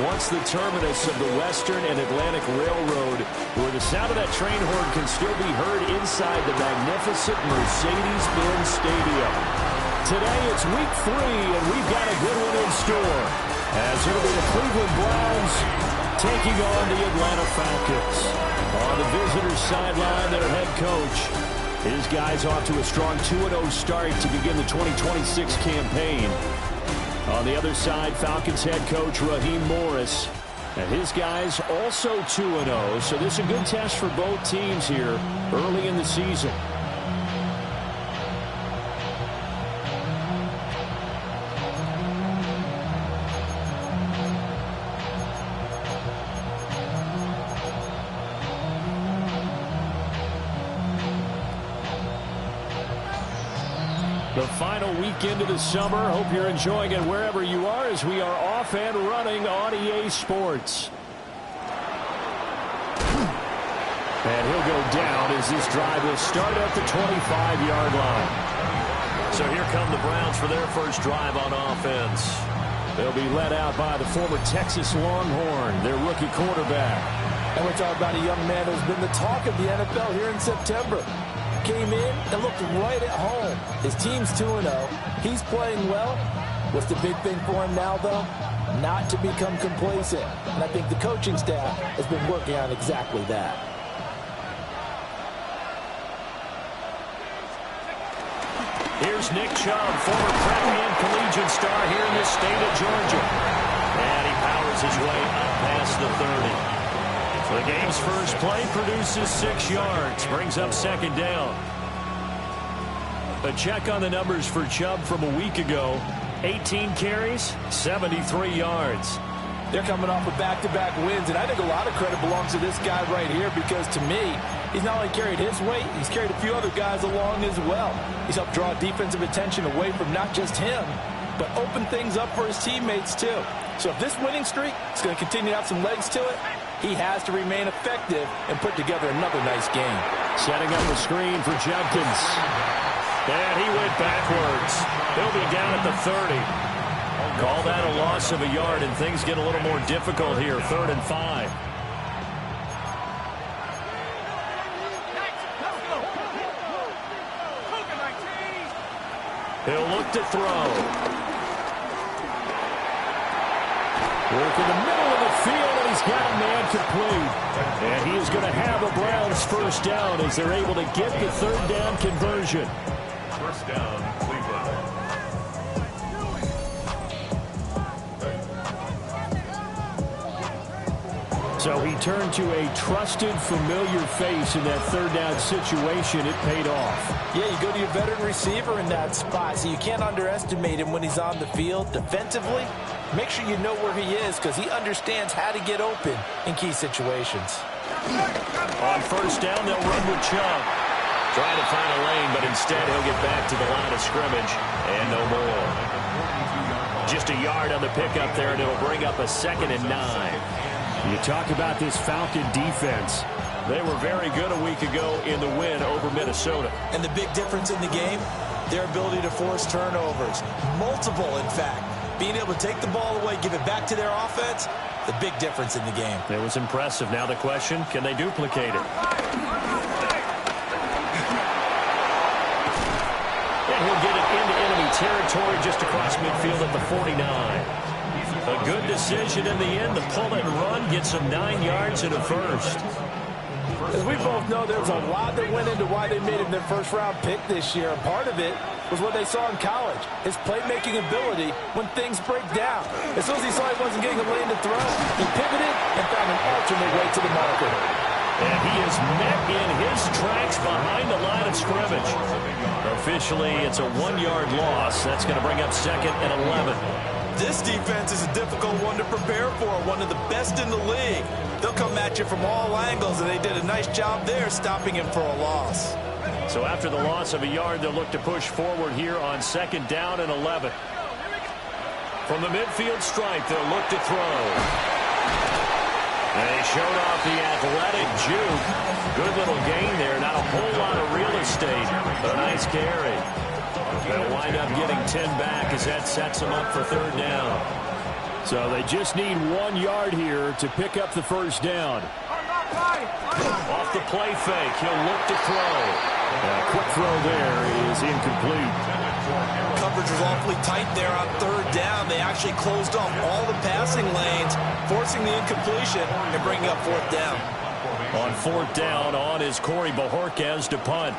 once the terminus of the Western and Atlantic Railroad, where the sound of that train horn can still be heard inside the magnificent Mercedes-Benz Stadium. Today it's week 3, and we've got a good one in store, as it'll be the Cleveland Browns taking on the Atlanta Falcons. On the visitors' sideline, their head coach. His guys off to a strong 2-0 start to begin the 2026 campaign. On the other side, Falcons head coach Raheem Morris. And his guys also 2-0, so this is a good test for both teams here early in the season. The final weekend of the summer. Hope you're enjoying it wherever you are as we are off and running on EA Sports. And he'll go down as this drive will start at the 25-yard line. So here come the Browns for their first drive on offense. They'll be led out by the former Texas Longhorn, their rookie quarterback. And we're talking about a young man who's been the talk of the NFL here in September. Came in and looked right at home. His team's 2-0. He's playing well. What's the big thing for him now, though? Not to become complacent. And I think the coaching staff has been working on exactly that. Here's Nick Chubb, former prep and collegiate star here in the state of Georgia. And he powers his way up past the 30. The game's first play produces 6 yards, brings up second down. A check on the numbers for Chubb from a week ago. 18 carries, 73 yards. They're coming off of back-to-back wins, and I think a lot of credit belongs to this guy right here because, to me, he's not only carried his weight, he's carried a few other guys along as well. He's helped draw defensive attention away from not just him, but open things up for his teammates, too. So if this winning streak is going to continue to have some legs to it, he has to remain effective and put together another nice game. Setting up the screen for Jenkins. And he went backwards. He'll be down at the 30. Call that a loss of a yard, and things get a little more difficult here. 3rd and 5. He'll look to throw. Work in the middle of the field, and he's got a man complete. And he is going to have a Browns first down as they're able to get the 3rd down conversion. First down, Cleveland. So he turned to a trusted, familiar face in that 3rd down situation. It paid off. Yeah, you go to your veteran receiver in that spot, so you can't underestimate him when he's on the field defensively. Make sure you know where he is because he understands how to get open in key situations. On first down, they'll run with Chubb. Trying to find a lane, but instead he'll get back to the line of scrimmage and no more. Just a yard on the pickup there, and it'll bring up a 2nd and 9. You talk about this Falcon defense. They were very good a week ago in the win over Minnesota. And the big difference in the game, their ability to force turnovers. Multiple, in fact. Being able to take the ball away, give it back to their offense, the big difference in the game. It was impressive. Now the question, can they duplicate it? And he'll get it into enemy territory just across midfield at the 49. A good decision in the end. The pull and run gets him 9 yards and a first. As we both know, there's a lot that went into why they made him their first-round pick this year. And part of it was what they saw in college, his playmaking ability when things break down. As soon as he saw he wasn't getting a lane to throw, he pivoted and found an alternate way to the marker. And he is met in his tracks behind the line of scrimmage. Officially, it's a 1-yard loss. That's going to bring up 2nd and 11. This defense is a difficult one to prepare for, one of the best in the league. They'll come at you from all angles, and they did a nice job there stopping him for a loss. So after the loss of a yard, they'll look to push forward here on 2nd down and 11. From the midfield stripe, they'll look to throw. And they showed off the athletic juke. Good little gain there. Not a whole lot of real estate, but a nice carry. They'll wind up getting 10 back as that sets them up for 3rd down. So they just need 1 yard here to pick up the first down. Off the play fake, he'll look to throw. A quick throw there is incomplete. Coverage was awfully tight there on 3rd down. They actually closed off all the passing lanes, forcing the incompletion and bringing up 4th down. On 4th down, on is Corey Bajorquez to punt.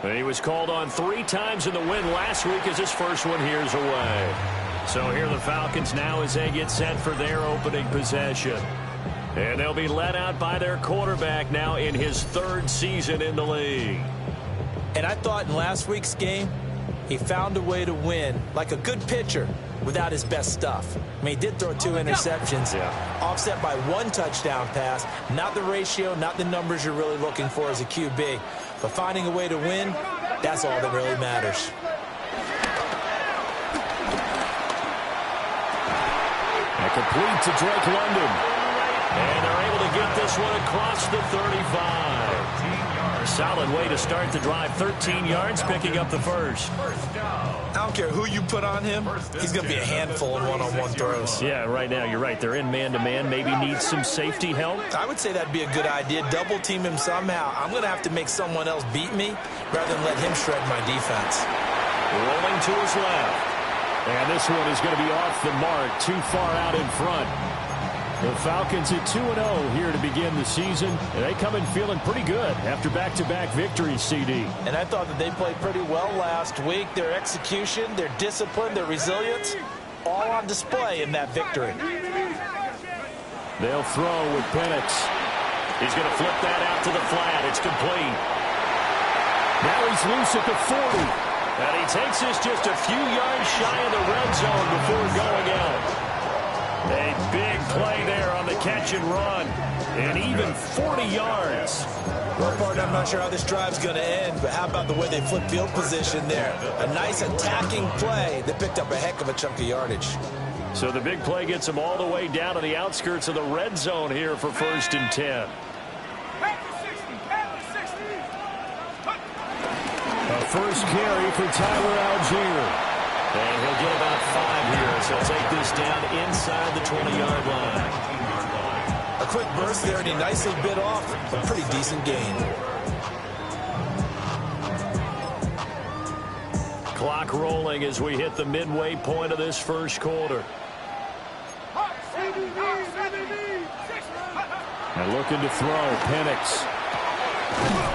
He was called on 3 times in the win last week as his first one here's away. So here the Falcons now as they get set for their opening possession. And they'll be led out by their quarterback now in his 3rd season in the league. And I thought in last week's game, he found a way to win like a good pitcher without his best stuff. I mean, he did throw 2 interceptions, offset by 1 touchdown pass. Not the ratio, not the numbers you're really looking for as a QB. But finding a way to win, that's all that really matters. And complete to Drake London. And they're able to get this one across the 35. Solid way to start the drive. 13 yards, picking up the first. I don't care who you put on him. He's going to be a handful in one-on-one throws. Yeah, right now, you're right. They're in man-to-man. Maybe need some safety help. I would say that'd be a good idea. Double team him somehow. I'm going to have to make someone else beat me rather than let him shred my defense. Rolling to his left. And this one is going to be off the mark. Too far out in front. The Falcons at 2-0 here to begin the season. And they come in feeling pretty good after back-to-back victories, CD. And I thought that they played pretty well last week. Their execution, their discipline, their resilience, all on display in that victory. They'll throw with Penix. He's going to flip that out to the flat. It's complete. Now he's loose at the 40. And he takes this just a few yards shy of the red zone before going out. A big play there on the catch and run. And even 40 yards. Well, partner, I'm not sure how this drive's going to end, but how about the way they flip field position there? A nice attacking play that picked up a heck of a chunk of yardage. So the big play gets them all the way down to the outskirts of the red zone here for 1st and 10. A first carry for Tyler Algier. And he'll get about 5 here, so he'll take this down inside the 20-yard line. A quick burst there, and he nicely bit off a pretty decent gain. Clock rolling as we hit the midway point of this first quarter. And looking to throw, Penix.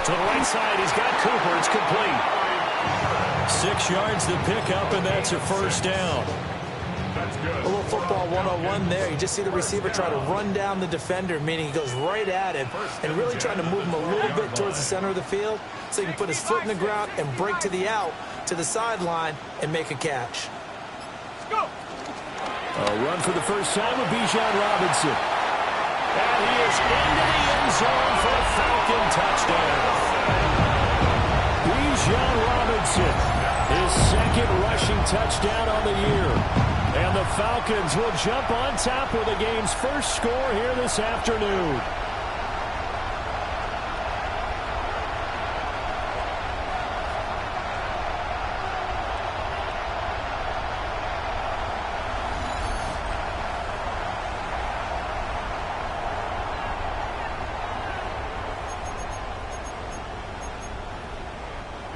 To the right side, he's got Cooper. It's complete. 6 yards to pick up, and that's a first down. A little football 101 there. You just see the receiver try to run down the defender, meaning he goes right at him and really trying to move him a little bit towards the center of the field so he can put his foot in the ground and break to the out, to the sideline, and make a catch. A run for the first time with Bijan Robinson. And he is into the end zone for a Falcon touchdown. Bijan Robinson, his 2nd rushing touchdown on the year. And the Falcons will jump on top with the game's first score here this afternoon.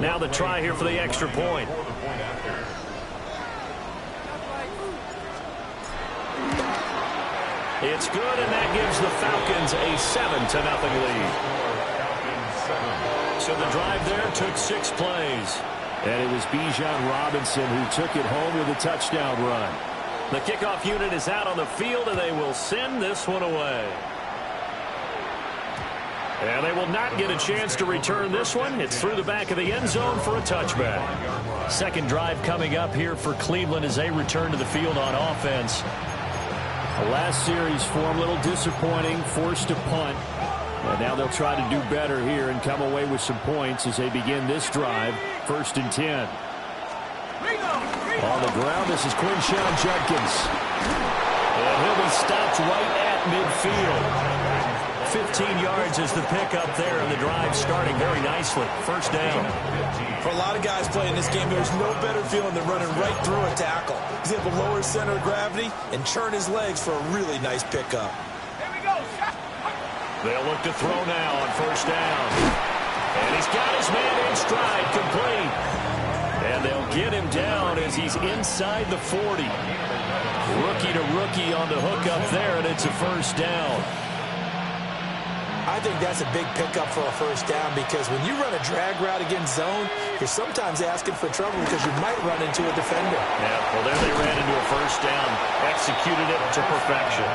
Now the try here for the extra point. It's good, and that gives the Falcons a 7-0 lead. So the drive there took 6 plays. And it was Bijan Robinson who took it home with a touchdown run. The kickoff unit is out on the field, and they will send this one away. And they will not get a chance to return this one. It's through the back of the end zone for a touchback. 2nd drive coming up here for Cleveland as they return to the field on offense. The last series for them, a little disappointing, forced to punt. And now they'll try to do better here and come away with some points as they begin this drive. 1st and 10. On the ground, this is Quinshon Judkins. And he'll be stopped right at midfield. 15 yards is the pickup there, and the drive starting very nicely. First down. For a lot of guys playing this game, there's no better feeling than running right through a tackle. He's able to lower his center of gravity and churn his legs for a really nice pickup. Here we go. They'll look to throw now on first down. And he's got his man in stride, complete. And they'll get him down as he's inside the 40. Rookie to rookie on the hook up there, and it's a first down. I think that's a big pickup for a first down because when you run a drag route against zone, you're sometimes asking for trouble because you might run into a defender. Yeah, well, there they ran into a first down, executed it to perfection.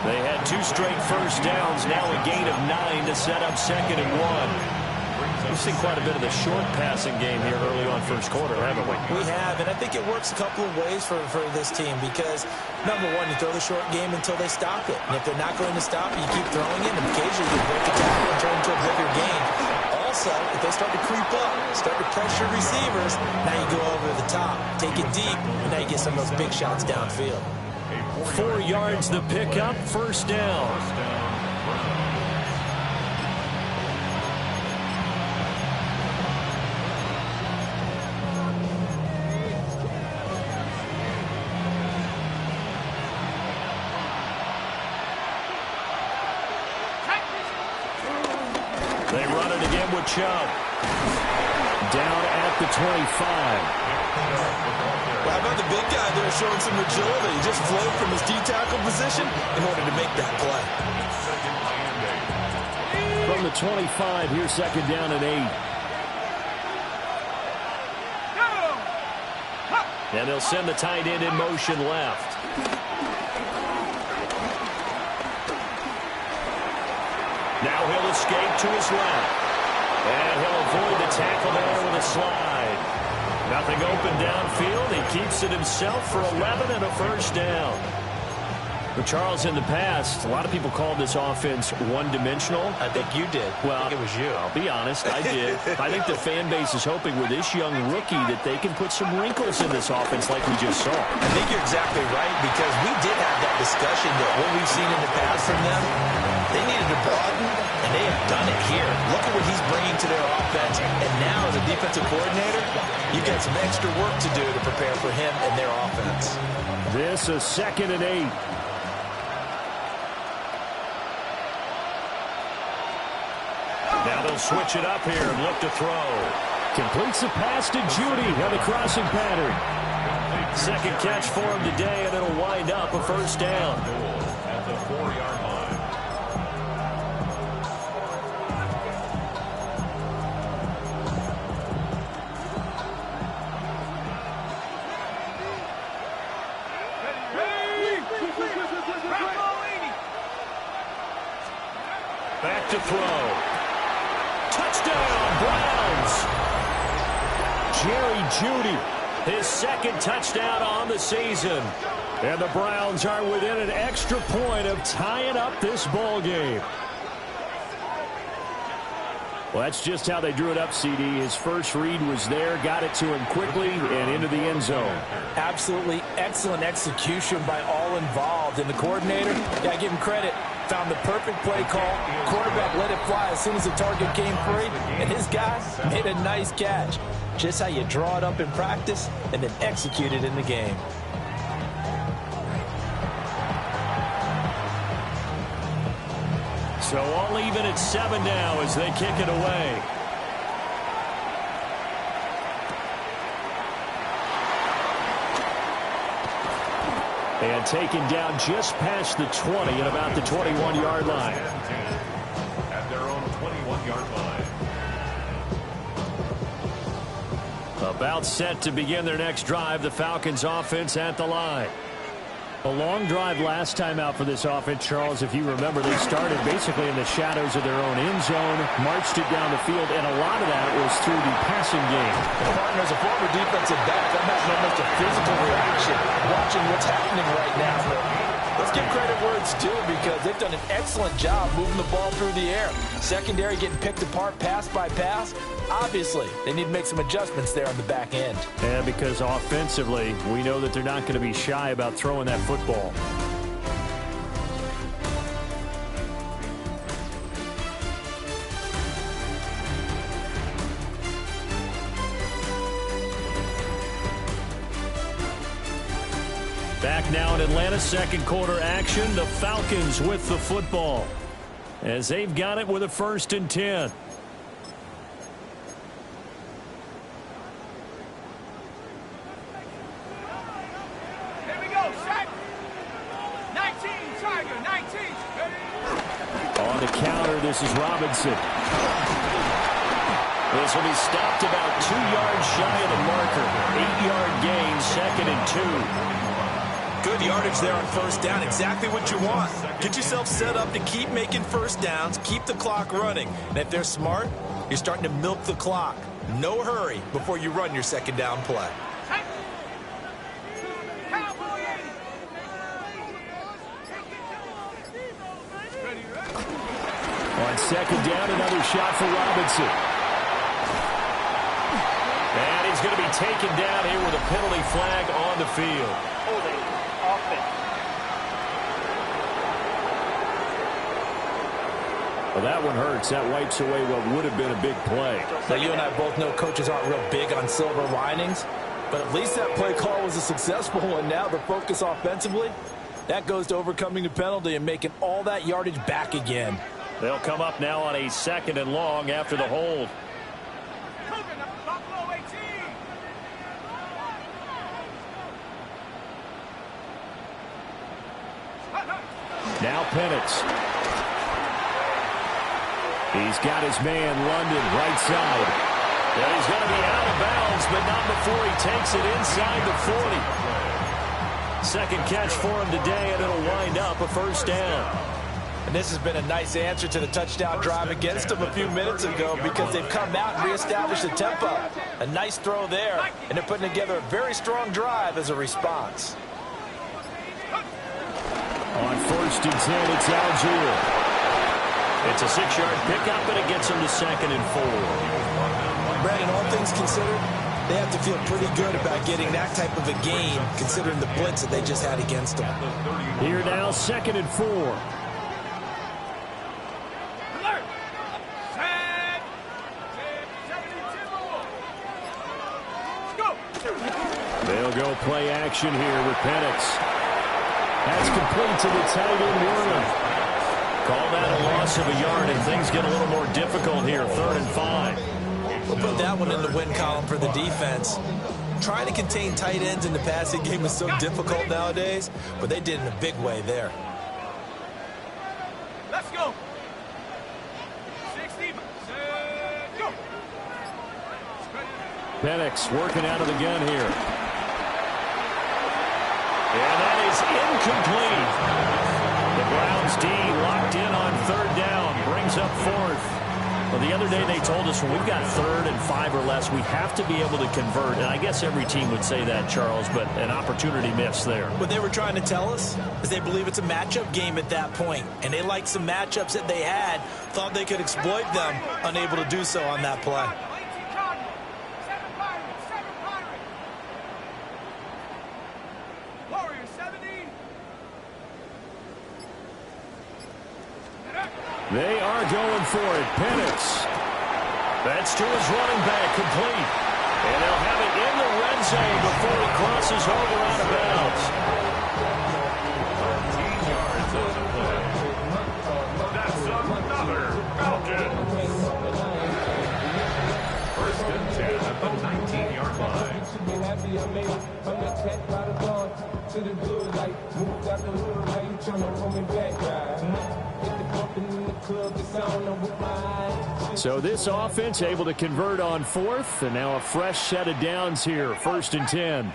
They had 2 straight first downs, now a gain of 9 to set up 2nd and 1. We've seen quite a bit of the short passing game here early on first quarter, haven't we? We have, and I think it works a couple of ways for this team because, number one, you throw the short game until they stop it. And if they're not going to stop it, you keep throwing it, and occasionally you break a tackle and turn into a bigger game. Also, if they start to creep up, start to pressure receivers, now you go over the top, take it deep, and now you get some of those big shots downfield. 4 yards the pickup, first down. They run it again with Chubb. Down at the 25. Well, how about the big guy there showing some agility? He just flowed from his D-tackle position in order to make that play. From the 25, here's 2nd down and 8. And they'll send the tight end in motion left. Now he'll escape to his left. And he'll avoid the tackle there with a slide. Nothing open downfield. He keeps it himself for 11 and a first down. But Charles, in the past, a lot of people called this offense one-dimensional. I think you did. Well, I think it was you. I'll be honest, I did. I think the fan base is hoping with this young rookie that they can put some wrinkles in this offense like we just saw. I think you're exactly right because we did have that discussion that what we've seen in the past from them, they needed to broaden, and they have done it here. Look at what he's bringing to their offense, and now as a defensive coordinator, you've got some extra work to do to prepare for him and their offense. This is 2nd and 8. Now they'll switch it up here and look to throw. Completes the pass to Judy on the crossing pattern. 2nd catch for him today, and it'll wind up a first down. At the 4-yard line. Back to throw. Touchdown, Browns. Jerry Jeudy, his 2nd touchdown on the season. And the Browns are within an extra point of tying up this ball game. Well, that's just how they drew it up, CD. His first read was there, got it to him quickly, and into the end zone. Absolutely excellent execution by all involved. And the coordinator, got to give him credit, found the perfect play call. Quarterback let it fly as soon as the target came free, and his guy made a nice catch. Just how you draw it up in practice and then execute it in the game. So all even at 7 now as they kick it away. And taken down just past the 20 at about the 21-yard line. At their own 21-yard line. About set to begin their next drive, the Falcons offense at the line. A long drive last time out for this offense, Charles. If you remember, they started basically in the shadows of their own end zone, marched it down the field, and a lot of that was through the passing game. Partner, as a former defensive back, I'm having almost a physical reaction watching what's happening right now. Let's give credit where it's due because they've done an excellent job moving the ball through the air. Secondary getting picked apart pass by pass. Obviously, they need to make some adjustments there on the back end. Yeah, because offensively, we know that they're not going to be shy about throwing that football. Back now in Atlanta, second quarter action. The Falcons with the football as they've got it with a 1st and 10. Here we go, set. 19, Tiger, 19. On the counter, this is Robinson. This will be stopped about 2 yards shy of the marker. 8-yard gain, 2nd and 2. Good yardage there on 1st down. Exactly what you want. Get yourself set up to keep making 1st downs, keep the clock running. And if they're smart, you're starting to milk the clock. No hurry before you run your 2nd down play. On 2nd down, another shot for Robinson. And he's going to be taken down here with a penalty flag on the field. Holding offense. Well, that one hurts. That wipes away what would have been a big play. Now, you and I both know coaches aren't real big on silver linings, but at least that play call was a successful one. Now the focus offensively, that goes to overcoming the penalty and making all that yardage back again. They'll come up now on a 2nd and long after the hold. Now Penix. He's got his man, London, right side. And he's going to be out of bounds, but not before he takes it inside the 40. 2nd catch for him today, and it'll wind up a 1st down. And this has been a nice answer to the touchdown drive against them a few minutes ago because they've come out and reestablished the tempo. A nice throw there, and they're putting together a very strong drive as a response. On 1st and 10, it's Algier. It's a 6-yard pickup, and it gets him to 2nd and 4. Brandon, all things considered, they have to feel pretty good about getting that type of a gain considering the blitz that they just had against them. Here now, 2nd and 4. Alert. Set. 72. Let's go. They'll go play action here with Penix. That's complete to the tight end, Warren. Call that a loss of a yard, and things get a little more difficult here. 3rd and 5. We'll put that one in the win column for the defense. Trying to contain tight ends in the passing game is so difficult nowadays, but they did in a big way there. Let's go. 60. Go. Penix working out of the gun here. And that is incomplete. The Browns D locked in on 3rd down. Brings up 4th. Well, the other day they told us when we've got 3rd and 5 or less, we have to be able to convert. And I guess every team would say that, Charles, but an opportunity missed there. What they were trying to tell us is they believe it's a matchup game at that point. And they liked some matchups that they had, thought they could exploit them, unable to do so on that play. They are going for it. Penix. That's to his running back, complete. And they'll have it in the red zone before he crosses over out of bounds. 13 yards on the play. That's another Falcon. 1st and 10 at the 19-yard line. So this offense able to convert on 4th, and now a fresh set of downs here. 1st and 10.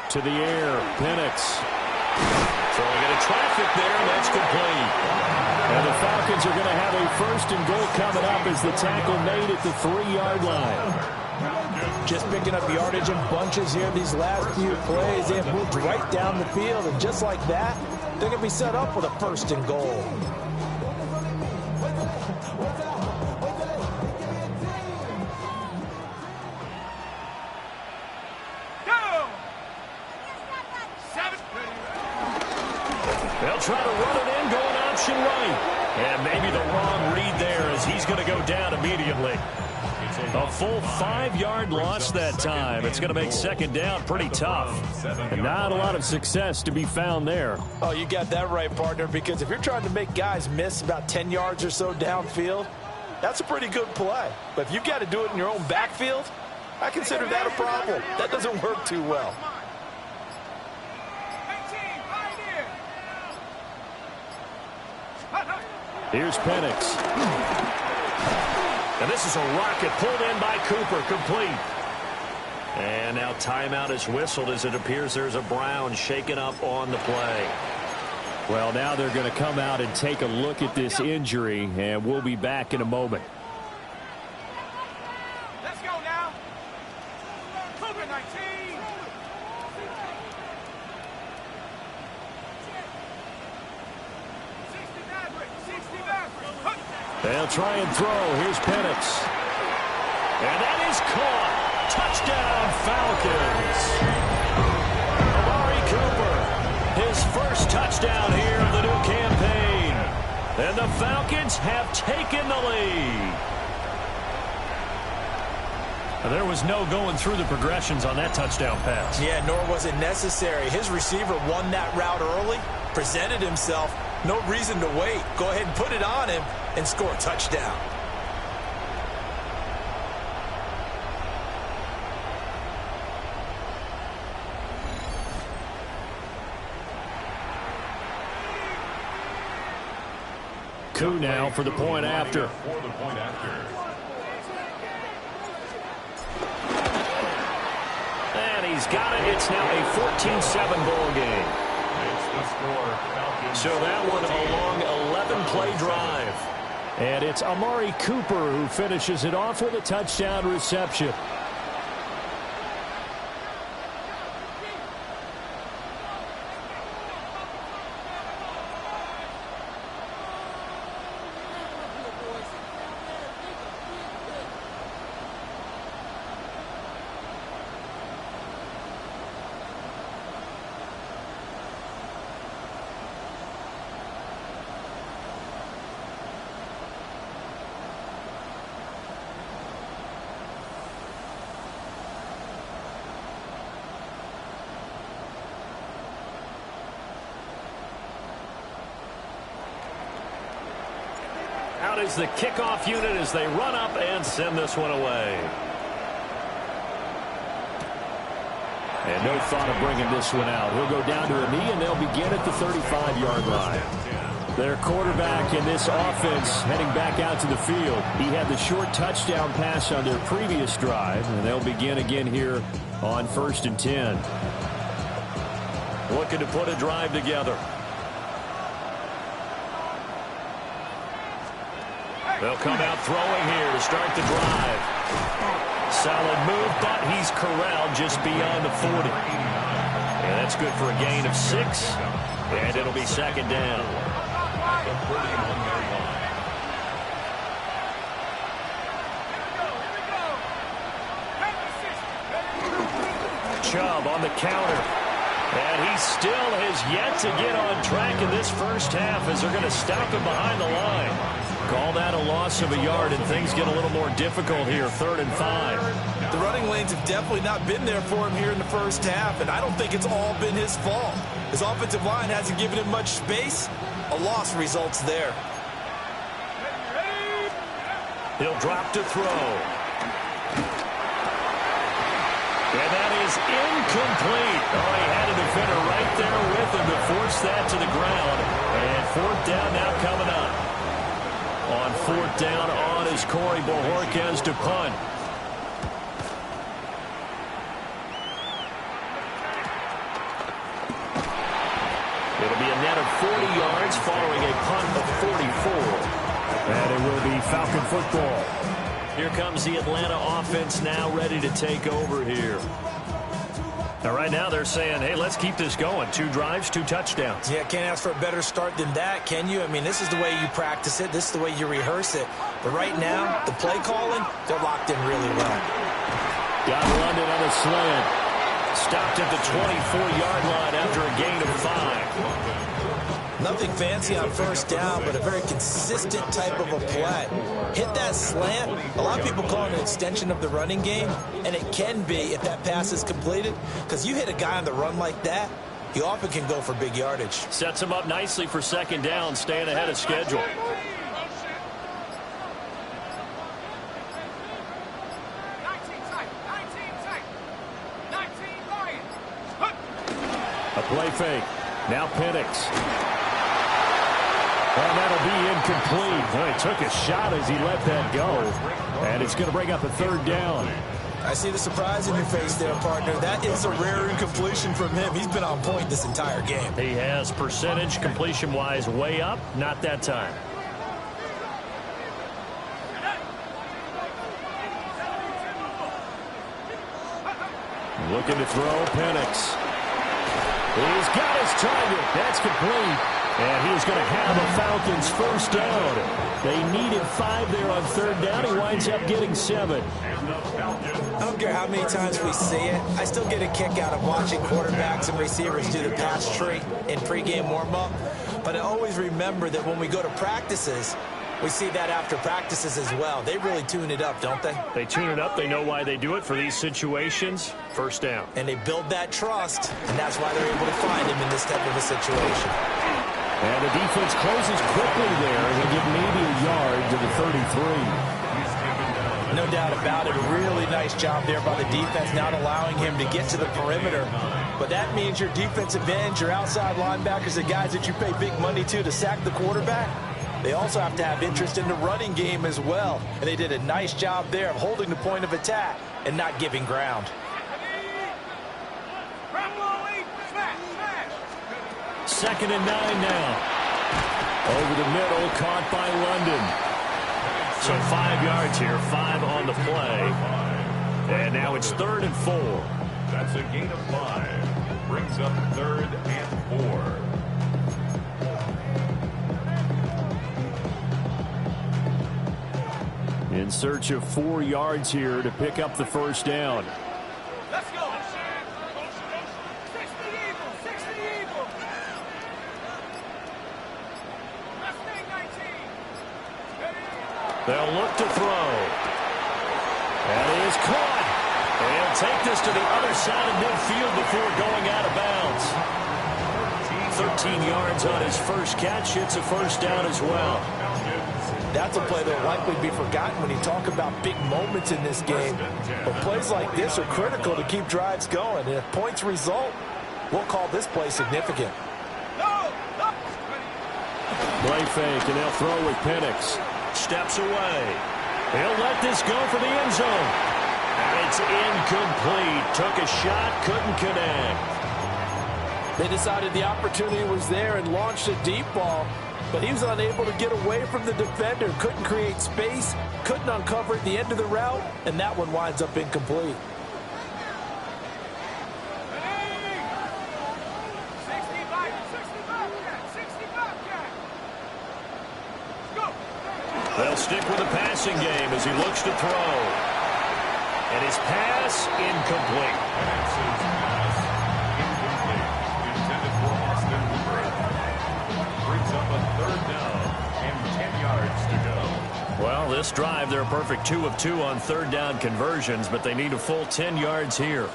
To the air, Penix. Throwing into traffic there, and that's complete. And the Falcons are going to have a 1st and goal coming up as the tackle made at the 3-yard line. Just picking up yardage in bunches here these last few plays. They have moved right down the field, and just like that, they're going to be set up with a 1st and goal. They'll try to run it in, going option right. And maybe the wrong read there as he's going to go down immediately. It's A full 5-yard loss that time. It's going to make second down pretty tough. And not a lot of success to be found there. Oh, you got that right, partner, because if you're trying to make guys miss about 10 yards or so downfield, that's a pretty good play. But if you've got to do it in your own backfield, I consider that a problem. That doesn't work too well. Here's Penix. And this is a rocket pulled in by Cooper, complete. And now timeout is whistled as it appears there's a Brown shaken up on the play. Well, now they're going to come out and take a look at this injury, and we'll be back in a moment. Let's go now. Cooper 19. They'll try and throw. Here's Penix. And that is caught. Touchdown, Falcons. Amari Cooper, his first touchdown here of the new campaign. And the Falcons have taken the lead. There was no going through the progressions on that touchdown pass. Yeah, nor was it necessary. His receiver won that route early, presented himself. No reason to wait. Go ahead and put it on him and score a touchdown. Coup now for the point after. And he's got it. It's now a 14-7 ball game. So that one a long 11-play drive. And it's Amari Cooper who finishes it off with a touchdown reception. Out is the kickoff unit as they run up and send this one away. And no thought of bringing this one out. He'll go down to a knee, and they'll begin at the 35-yard line. Their quarterback in this offense heading back out to the field. He had the short touchdown pass on their previous drive, and they'll begin again here on 1st and 10. Looking to put a drive together. They'll come out throwing here to start the drive. Solid move, but he's corralled just beyond the 40. And that's good for a gain of 6. And it'll be second down. Chubb on the counter. And he still has yet to get on track in this first half as they're going to stop him behind the line. Call that a loss of a yard, and things get a little more difficult here, 3rd and 5. The running lanes have definitely not been there for him here in the first half, and I don't think it's all been his fault. His offensive line hasn't given him much space. A loss results there. He'll drop to throw. And that is incomplete. Oh, he had a defender right there with him to force that to the ground. And 4th down now coming up. On 4th down on is Corey Bojorquez to punt. It'll be a net of 40 yards following a punt of 44. And it will be Falcon football. Here comes the Atlanta offense now ready to take over here. Now, right now they're saying, hey, let's keep this going. 2 drives, 2 touchdowns. Yeah, can't ask for a better start than that, can you? I mean, this is the way you practice it. This is the way you rehearse it. But right now, the play calling, they're locked in really well. Got London on a slant. Stopped at the 24-yard line after a gain of 5. Nothing fancy on first down, but a very consistent type of a play. Hit that slant. A lot of people call it an extension of the running game, and it can be if that pass is completed, because you hit a guy on the run like that, he often can go for big yardage. Sets him up nicely for second down, staying ahead of schedule. A play fake. Now Penix. And that'll be incomplete. Well, he took a shot as he let that go. And it's going to bring up a third down. I see the surprise in your face there, partner. That is a rare incompletion from him. He's been on point this entire game. He has percentage completion-wise way up. Not that time. Looking to throw, Penix. He's got his target. That's complete. And he's going to have a Falcons first down. They needed 5 there on third down. He winds up getting 7. I don't care how many times we see it. I still get a kick out of watching quarterbacks and receivers do the pass tree in pregame warm-up. But I always remember that when we go to practices, we see that after practices as well. They really tune it up, don't they? They tune it up. They know why they do it for these situations. First down. And they build that trust, and that's why they're able to find him in this type of a situation. And the defense closes quickly there. He'll get maybe a yard to the 33. No doubt about it. A really nice job there by the defense, not allowing him to get to the perimeter. But that means your defensive ends, your outside linebackers, the guys that you pay big money to sack the quarterback, they also have to have interest in the running game as well. And they did a nice job there of holding the point of attack and not giving ground. Second and 9 now. Over the middle, caught by London. So 5 yards here, 5 on the play. And now it's 3rd and 4. That's a gain of 5. Brings up 3rd and 4. In search of 4 yards here to pick up the first down. Let's go. 60 Eagles, 60 Eagles. Mustang 19. They'll look to throw. That is caught. They'll take this to the other side of midfield before going out of bounds. 13 yards on his first catch. It's a first down as well. That's a play that will likely be forgotten when you talk about big moments in this game. But plays like this are critical to keep drives going. And if points result, we'll call this play significant. Play fake, and they'll throw with Penix. Steps away. He'll let this go for the end zone. And it's incomplete. Took a shot, couldn't connect. They decided the opportunity was there and launched a deep ball. But he was unable to get away from the defender, couldn't create space, couldn't uncover at the end of the route, and that one winds up incomplete. They'll stick with the passing game as he looks to throw. And his pass incomplete. Intended for Austin Hooper. Brings up a 3rd down and 10 yards to go. Well, this drive, they're a perfect 2 of 2 on 3rd down conversions, but they need a full 10 yards here.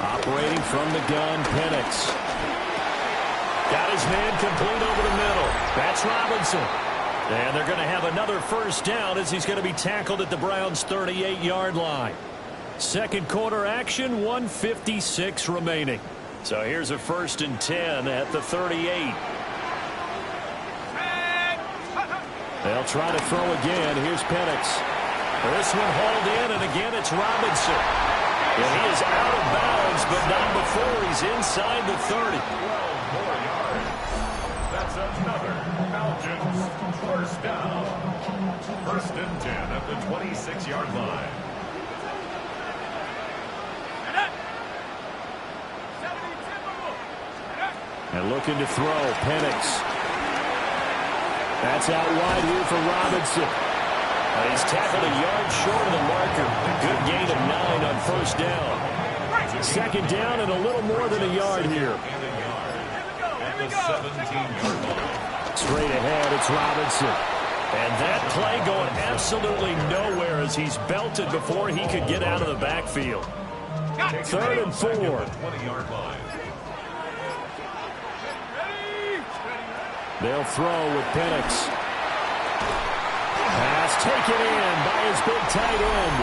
Operating from the gun, Penix. Got his man complete over the middle. That's Robinson. And they're going to have another first down as he's going to be tackled at the Browns' 38-yard line. Second quarter action, 1:56 remaining. So here's a 1st and 10 at the 38. They'll try to throw again. Here's Penix. This one hauled in, and again it's Robinson. And he is out of bounds, but not before he's inside the 30. 12 more yards. That's another Falcons first down. 1st and 10 at the 26-yard line. And looking to throw, Penix. That's out wide here for Robinson. He's tackled a yard short of the marker. A good gain of 9 on first down. Second down and a little more than a yard here. Straight ahead, it's Robinson. And that play going absolutely nowhere as he's belted before he could get out of the backfield. 3rd and 4. They'll throw with Penix. Pass taken in by his big tight end.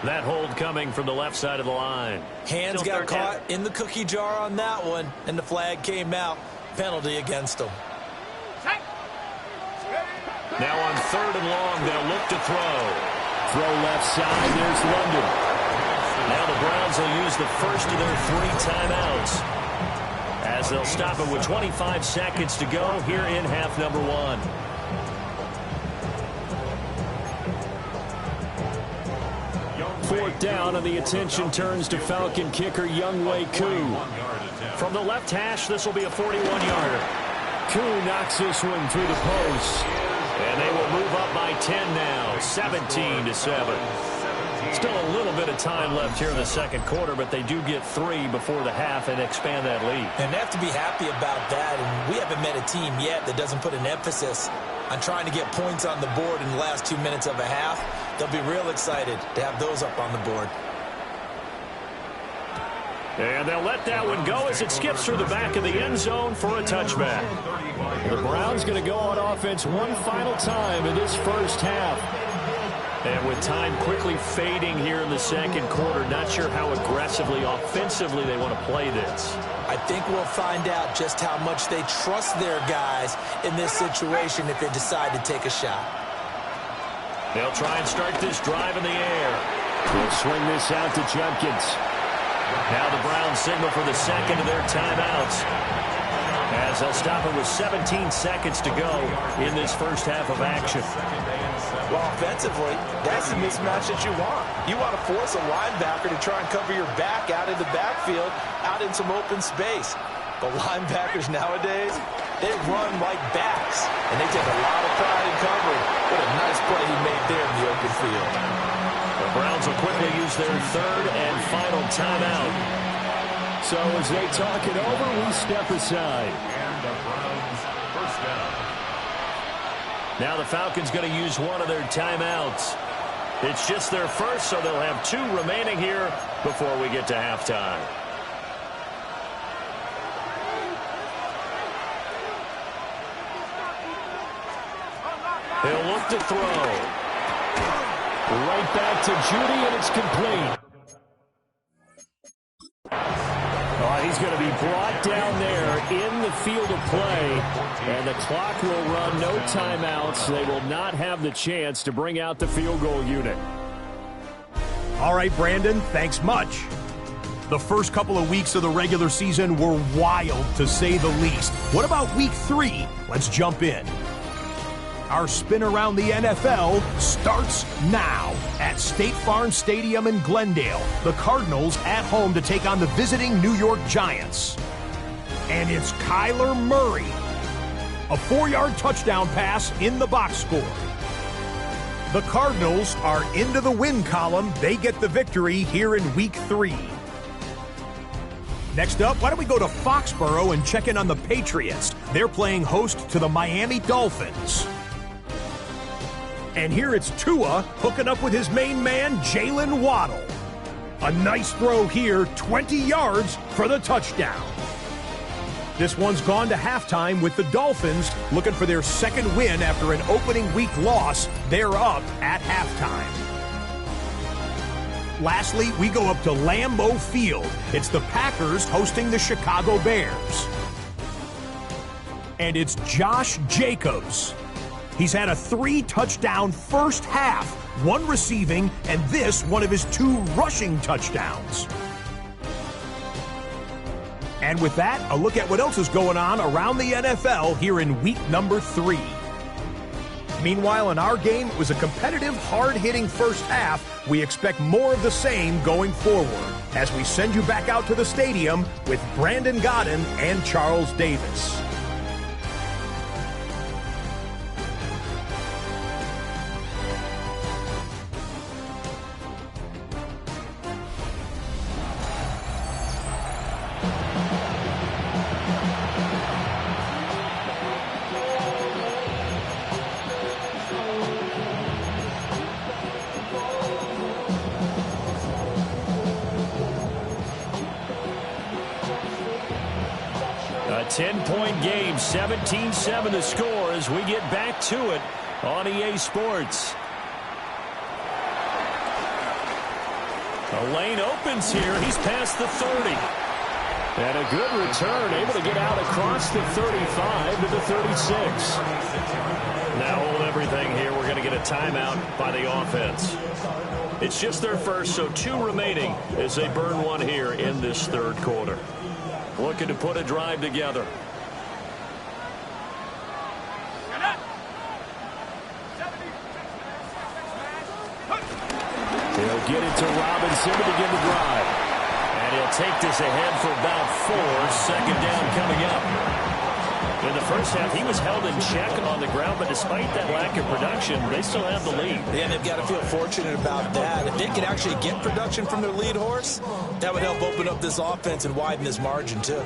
That hold coming from the left side of the line. Hands got caught in the cookie jar on that one, and the flag came out. Penalty against them. Now on 3rd and long, they'll look to throw. Throw left side, there's London. Now the Browns will use the first of their 3 timeouts, as they'll stop it with 25 seconds to go here in half number 1. Fourth down, and the attention turns to Falcon kicker Younghoe Koo. From the left hash, this will be a 41-yarder. Koo knocks this one through the post. And they will move up by 10 now, 17-7. Still a little bit of time left here in the second quarter, but they do get 3 before the half and expand that lead. And they have to be happy about that. And we haven't met a team yet that doesn't put an emphasis on trying to get points on the board in the last 2 minutes of a half. They'll be real excited to have those up on the board. And they'll let that one go as it skips through the back of the end zone for a touchback. The Browns going to go on offense one final time in this first half. And with time quickly fading here in the second quarter, not sure how aggressively, offensively they want to play this. I think we'll find out just how much they trust their guys in this situation if they decide to take a shot. They'll try and start this drive in the air. They'll swing this out to Jumpkins. Now the Browns signal for the second of their timeouts, as they'll stop it with 17 seconds to go in this first half of action. Well, offensively, that's the mismatch that you want. You want to force a linebacker to try and cover your back out in the backfield, out in some open space. But linebackers nowadays, they run like backs, and they take a lot of pride in covering. What a nice play he made there in the open field. The Browns will quickly use their 3rd and final timeout. So as they talk it over, we step aside. And the Browns first down. Now the Falcons going to use one of their timeouts. It's just their first, so they'll have 2 remaining here before we get to halftime. He'll look to throw. Right back to Judy, and it's complete. He's going to be brought down there in the field of play, and the clock will run, no timeouts. They will not have the chance to bring out the field goal unit. All right, Brandon, thanks much. The first couple of weeks of the regular season were wild, to say the least. What about week 3? Let's jump in. Our spin around the NFL starts now at State Farm Stadium in Glendale. The Cardinals at home to take on the visiting New York Giants. And it's Kyler Murray. A 4-yard touchdown pass in the box score. The Cardinals are into the win column. They get the victory here in week 3. Next up, why don't we go to Foxborough and check in on the Patriots. They're playing host to the Miami Dolphins. And here it's Tua hooking up with his main man, Jalen Waddle. A nice throw here, 20 yards for the touchdown. This one's gone to halftime with the Dolphins looking for their second win after an opening week loss. They're up at halftime. Lastly, we go up to Lambeau Field. It's the Packers hosting the Chicago Bears. And it's Josh Jacobs. He's had a 3-touchdown first half, 1 receiving, and this one of his 2 rushing touchdowns. And with that, a look at what else is going on around the NFL here in week number 3. Meanwhile, in our game, it was a competitive, hard-hitting first half. We expect more of the same going forward as we send you back out to the stadium with Brandon Godden and Charles Davis. A 10-point game, 17-7 the score as we get back to it on EA Sports. The lane opens here. He's past the 30. And a good return, able to get out across the 35 to the 36. Now hold everything here. We're going to get a timeout by the offense. It's just their first, so 2 remaining as they burn one here in this third quarter. Looking to put a drive together. He'll get it to Robinson to begin the drive. And he'll take this ahead for about 4. Second down coming up. In the first half, he was held in check on the ground, but despite that lack of production, they still have the lead. Yeah, and they've got to feel fortunate about that. If they could actually get production from their lead horse, that would help open up this offense and widen this margin, too.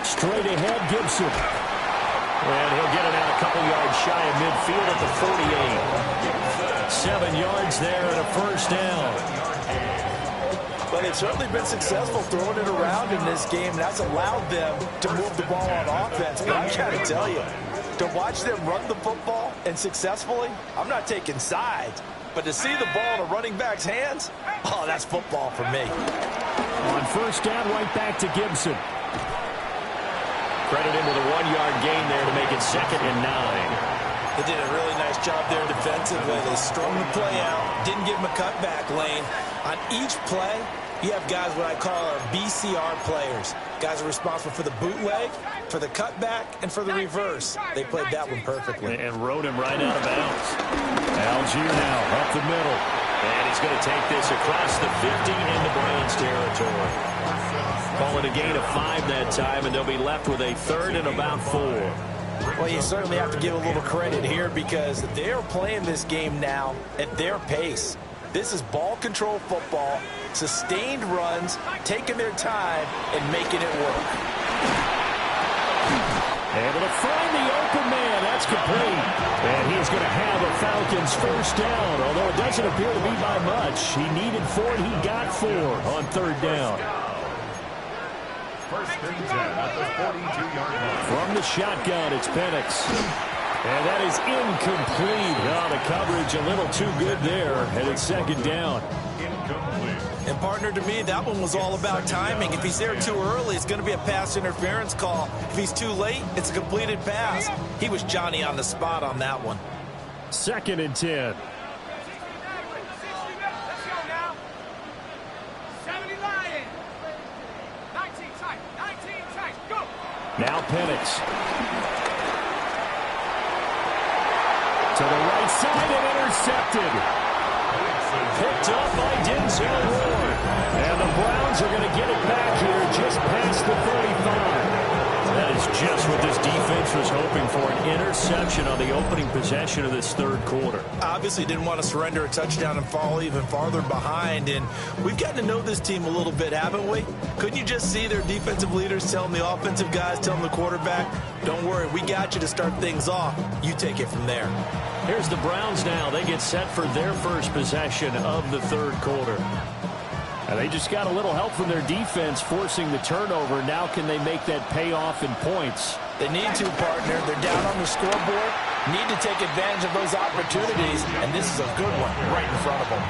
Straight ahead, Gibson. And he'll get it out a couple yards shy of midfield at the 48. 7 yards there and a first down. Well, they've certainly been successful throwing it around in this game. That's allowed them to move the ball on offense. But I got to tell you, to watch them run the football and successfully, I'm not taking sides. But to see the ball in a running back's hands, oh, that's football for me. On first down, right back to Gibson. Credit him with a 1-yard gain there to make it 2nd and 9. They did a really nice job there defensively. They strung the play out, didn't give him a cutback lane. On each play, you have guys what I call our BCR players. Guys are responsible for the bootleg, for the cutback, and for the reverse. They played that one perfectly. And rode him right out of bounds. Algier now up the middle. And he's going to take this across the 50 into Browns territory. Call it a gain of 5 that time, and they'll be left with a 3rd and about 4. Well, you certainly have to give a little credit here because they are playing this game now at their pace. This is ball control football, sustained runs, taking their time, and making it work. Able to find the open man. That's complete. And he's going to have a Falcons first down, although it doesn't appear to be by much. He needed 4, and he got 4 on 3rd down. First and 10 at the 42-yard line. From the shotgun, it's Penix. And that is incomplete. Oh, the coverage a little too good there. And it's 2nd down. Incomplete. And, partner, to me, that one was all about timing. If he's there too early, it's going to be a pass interference call. If he's too late, it's a completed pass. He was Johnny on the spot on that one. 2nd and 10. Now Penix. To the right side and intercepted. Picked up by Denzel Ward. And the Browns are going to get it back here just past the 35. That is just what this defense was hoping for, an interception on the opening possession of this third quarter. Obviously didn't want to surrender a touchdown and fall even farther behind, and we've gotten to know this team a little bit, haven't we? Couldn't you just see their defensive leaders telling the offensive guys, telling the quarterback, don't worry, we got you to start things off. You take it from there. Here's the Browns now. They get set for their first possession of the third quarter. And they just got a little help from their defense forcing the turnover. Now can they make that pay off in points? They need to, partner. They're down on the scoreboard. Need to take advantage of those opportunities, and this is a good one right in front of them.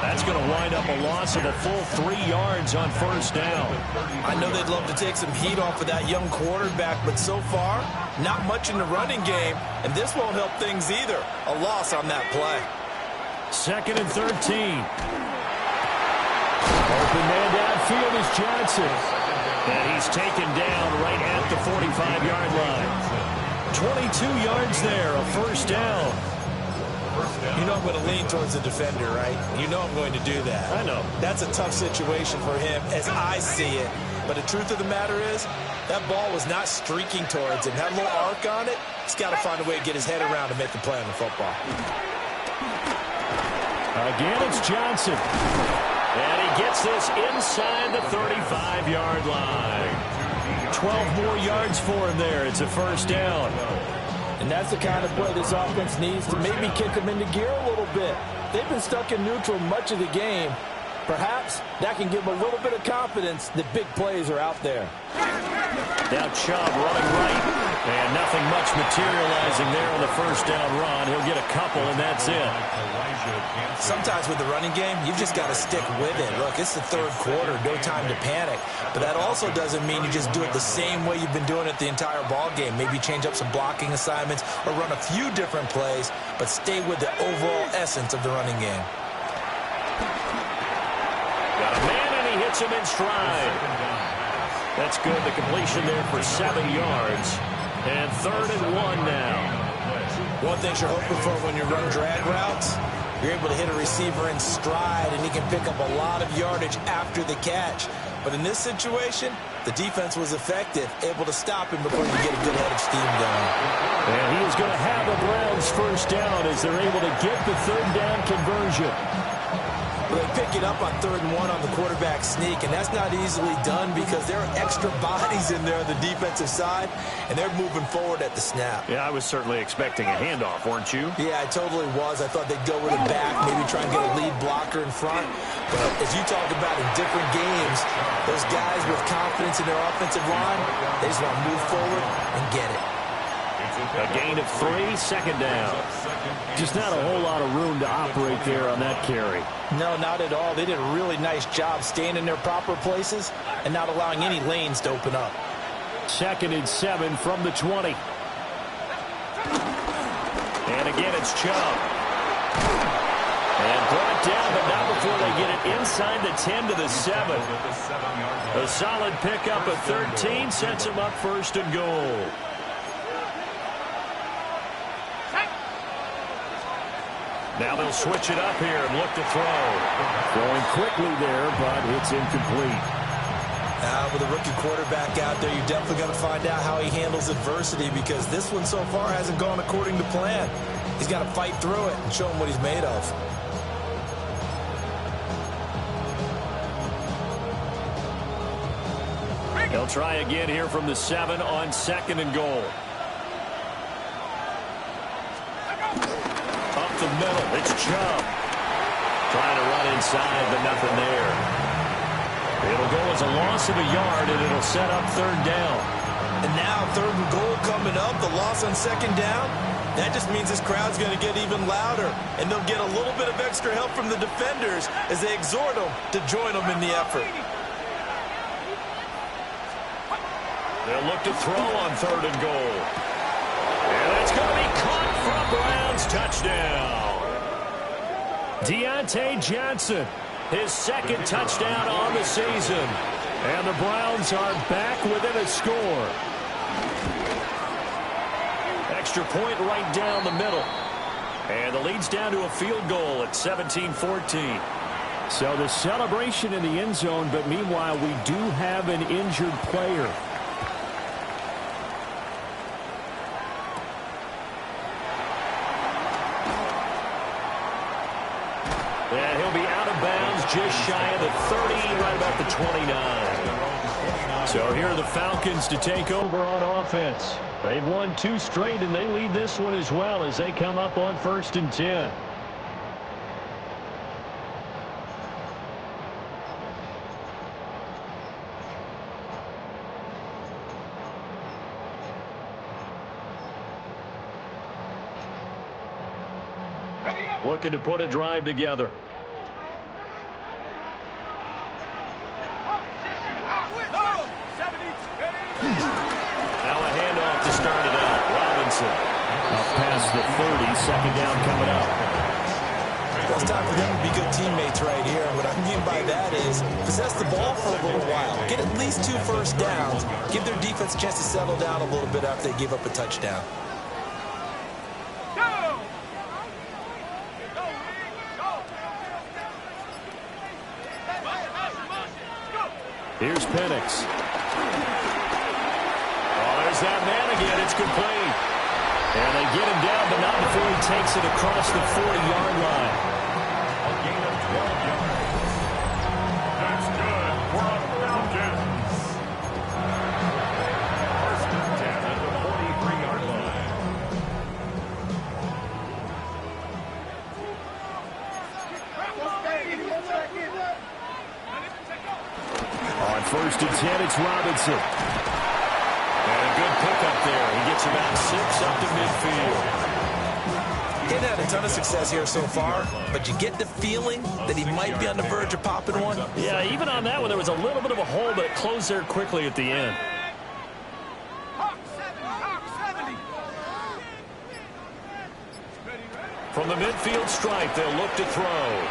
That's going to wind up a loss of a full 3 yards on first down. I know they'd love to take some heat off of that young quarterback, but so far, not much in the running game, and this won't help things either. A loss on that play. 2nd and 13. Open man downfield is Johnson. And he's taken down right at the 45-yard line. 22 yards there, a first down. You know I'm going to lean towards the defender, right? You know I'm going to do that. I know. That's a tough situation for him as I see it. But the truth of the matter is, that ball was not streaking towards him. Had a little arc on it. He's got to find a way to get his head around to make a play on the football. Again, it's Johnson. And he gets this inside the 35-yard line. 12 more yards for him there. It's a first down. And that's the kind of play this offense needs to maybe kick them into gear a little bit. They've been stuck in neutral much of the game. Perhaps that can give them a little bit of confidence that big plays are out there. Now Chubb running right. And nothing much materializing there on the first down run. He'll get a couple, and that's it. Sometimes with the running game, you've just got to stick with it. Look, it's the third quarter, no time to panic. But that also doesn't mean you just do it the same way you've been doing it the entire ball game. Maybe change up some blocking assignments or run a few different plays, but stay with the overall essence of the running game. Got a man, and he hits him in stride. That's good. The completion there for 7 yards. And 3rd and 1 now. One thing you're hoping for when you run drag routes, you're able to hit a receiver in stride, and he can pick up a lot of yardage after the catch. But in this situation, the defense was effective, able to stop him before you get a good head of steam going. And he is going to have the Browns first down as they're able to get the 3rd down conversion. Well, they pick it up on 3rd and 1 on the quarterback sneak, and that's not easily done because there are extra bodies in there on the defensive side, and they're moving forward at the snap. Yeah, I was certainly expecting a handoff, weren't you? Yeah, I totally was. I thought they'd go with it back, maybe try and get a lead blocker in front. But as you talk about in different games, those guys with confidence in their offensive line, they just want to move forward and get it. A gain of 3, 2nd down. Just not a whole lot of room to operate there on that carry. No, not at all. They did a really nice job staying in their proper places and not allowing any lanes to open up. 2nd and 7 from the 20. And again, it's Chubb. And brought down, but not before they get it inside the 10 to the 7. A solid pickup of 13 sets them up 1st and goal. Now they'll switch it up here and look to throw. Going quickly there, but it's incomplete. With a rookie quarterback out there, you're definitely going to find out how he handles adversity because this one so far hasn't gone according to plan. He's got to fight through it and show him what he's made of. They'll try again here from the 7 on 2nd and goal. The middle, it's Chubb. Trying to run inside, but nothing there. It'll go as a loss of a yard, and it'll set up 3rd down. And now 3rd and goal coming up, the loss on 2nd down. That just means this crowd's going to get even louder, and they'll get a little bit of extra help from the defenders as they exhort them to join them in the effort. They'll look to throw on 3rd and goal. And that's going to be caught for a Browns touchdown. Deontay Johnson, his 2nd touchdown on the season. And the Browns are back within a score. Extra point right down the middle. And the lead's down to a field goal at 17-14. So the celebration in the end zone, but meanwhile we do have an injured player. And he'll be out of bounds just shy of the 30, right about the 29. So here are the Falcons to take over on offense. They've won 2 straight, and they lead this one as well as they come up on 1st and 10. Looking to put a drive together. Now a handoff to start it out. Robinson up past the 30, 2nd down coming up. Well, it's time for them to be good teammates right here. And what I mean by that is possess the ball for a little while. Get at least 2 first downs. Give their defense a chance to settle down a little bit after they give up a touchdown. Here's Penix. Oh, there's that man again. It's complete. And they get him down, but not before he takes it across the 40-yard line. A gain of 12 yards. That's good for a Falcons. First and 10 at the 43-yard line. On first and 10, it's Robinson. And a good pickup there. He gets about 6 up to midfield. He hasn't had a ton of success here so far, but you get the feeling that he might be on the verge of popping one. Yeah, even on that one, there was a little bit of a hole, but it closed there quickly at the end. From the midfield stripe, they'll look to throw.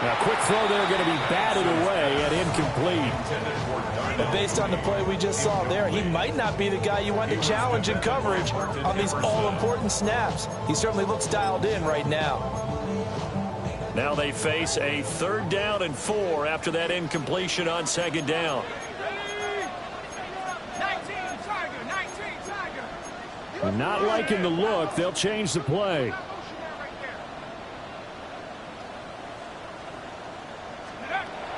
Now, quick throw there, going to be batted away and incomplete. And based on the play we just saw there, he might not be the guy you want to challenge in coverage on these all-important snaps. He certainly looks dialed in right now. Now they face a 3rd down and 4 after that incompletion on 2nd down. 19, Tiger. Not liking the look, they'll change the play.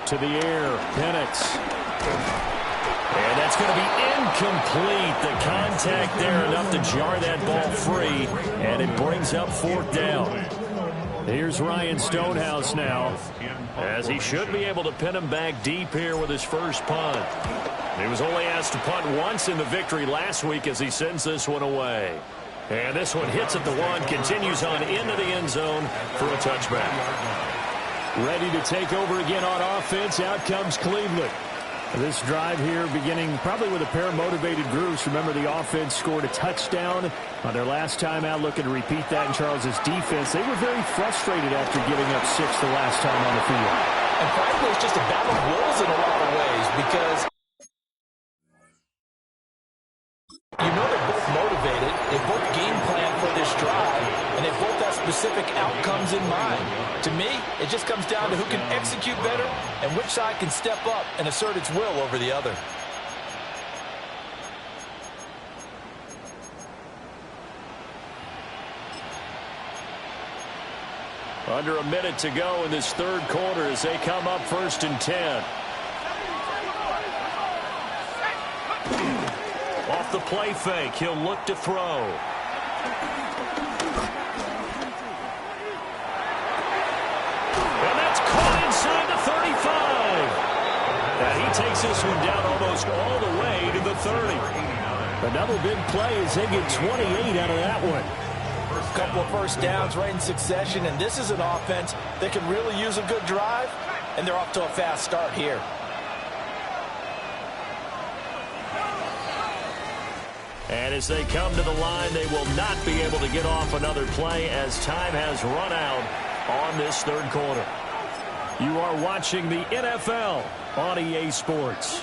To the air, Penix. And that's going to be incomplete. The contact there enough to jar that ball free, and it brings up 4th down. Here's Ryan Stonehouse now, as he should be able to pin him back deep here with his first punt. He was only asked to punt once in the victory last week as he sends this one away. And this one hits at the 1, continues on into the end zone for a touchback. Ready to take over again on offense. Out comes Cleveland. This drive here beginning probably with a pair of motivated groups. Remember, the offense scored a touchdown on their last time out. Looking to repeat that in Charles's defense. They were very frustrated after giving up 6 the last time on the field. And frankly, it's just a battle of wills in a lot of ways because you know they're both motivated. They both game plan for this drive, and they both have specific outcomes in mind. To me, it just comes down to who can execute better and which side can step up and assert its will over the other. Under a minute to go in this 3rd quarter as they come up 1st and 10. Off the play fake, he'll look to throw. Inside the 35. And he takes this one down almost all the way to the 30. Another big play as they get 28 out of that one. A couple of first downs right in succession, and this is an offense that can really use a good drive, and they're off to a fast start here. And as they come to the line, they will not be able to get off another play as time has run out on this 3rd quarter. You are watching the NFL on EA Sports.